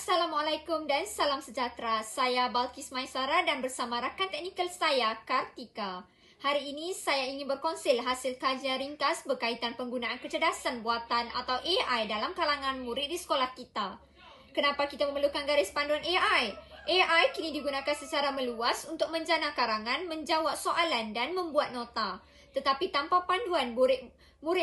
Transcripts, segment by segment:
Assalamualaikum dan salam sejahtera. Saya Balkis Maisara dan bersama rakan teknikal saya, Kartika. Hari ini saya ingin berkongsi hasil kajian ringkas berkaitan penggunaan kecerdasan buatan atau AI dalam kalangan murid di sekolah kita. Kenapa kita memerlukan garis panduan AI? AI kini digunakan secara meluas untuk menjana karangan, menjawab soalan dan membuat nota. Tetapi tanpa panduan, murid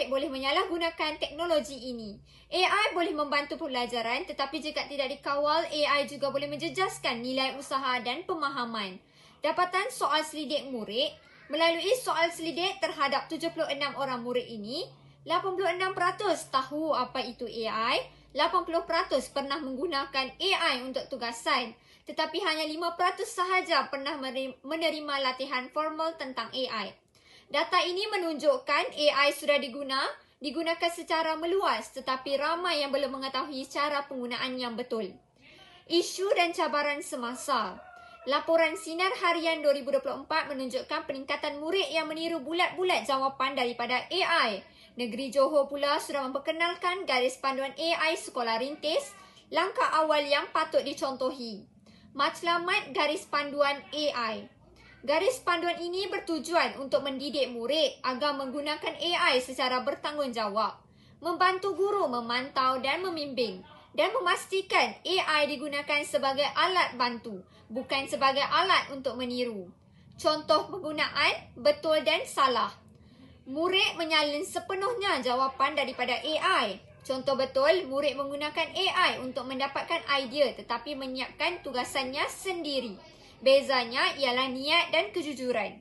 boleh menyalahgunakan teknologi ini. AI boleh membantu pembelajaran, tetapi jika tidak dikawal, AI juga boleh menjejaskan nilai usaha dan pemahaman. Dapatan soal selidik murid. Melalui soal selidik terhadap 76 orang murid ini, 86% tahu apa itu AI, 80% pernah menggunakan AI untuk tugasan, tetapi hanya 5% sahaja pernah menerima latihan formal tentang AI. Data ini menunjukkan AI sudah digunakan secara meluas, tetapi ramai yang belum mengetahui cara penggunaan yang betul. Isu dan cabaran semasa. Laporan Sinar Harian 2024 menunjukkan peningkatan murid yang meniru bulat-bulat jawapan daripada AI. Negeri Johor pula sudah memperkenalkan garis panduan AI sekolah rintis, langkah awal yang patut dicontohi. Matlamat garis panduan AI. Garis panduan ini bertujuan untuk mendidik murid agar menggunakan AI secara bertanggungjawab, membantu guru memantau dan membimbing, dan memastikan AI digunakan sebagai alat bantu, bukan sebagai alat untuk meniru. Contoh penggunaan betul dan salah. Murid menyalin sepenuhnya jawapan daripada AI. Contoh betul, murid menggunakan AI untuk mendapatkan idea tetapi menyiapkan tugasannya sendiri. Bezanya ialah niat dan kejujuran.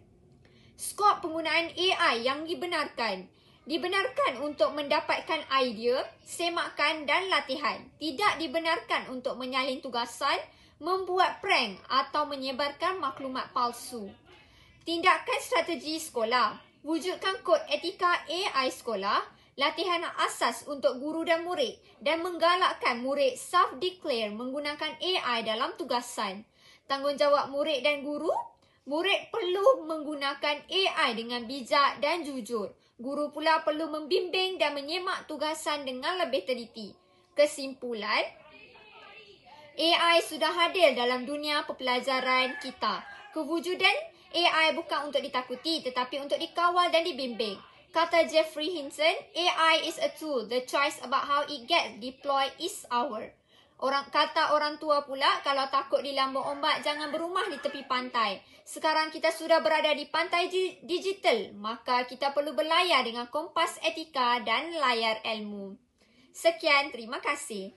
Skop penggunaan AI yang dibenarkan. Dibenarkan untuk mendapatkan idea, semakan dan latihan. Tidak dibenarkan untuk menyalin tugasan, membuat prank atau menyebarkan maklumat palsu. Tindakan strategi sekolah. Wujudkan kod etika AI sekolah, latihan asas untuk guru dan murid dan menggalakkan murid self-declare menggunakan AI dalam tugasan. Tanggungjawab murid dan guru. Murid perlu menggunakan AI dengan bijak dan jujur. Guru pula perlu membimbing dan menyemak tugasan dengan lebih teliti. Kesimpulan, AI sudah hadir dalam dunia pembelajaran kita. Kewujudan AI bukan untuk ditakuti tetapi untuk dikawal dan dibimbing. Kata Jeffrey Hinton, AI is a tool. The choice about how it gets deployed is ours. Kata orang tua pula, kalau takut dilambung ombak, jangan berumah di tepi pantai. Sekarang kita sudah berada di pantai digital, maka kita perlu berlayar dengan kompas etika dan layar ilmu. Sekian, terima kasih.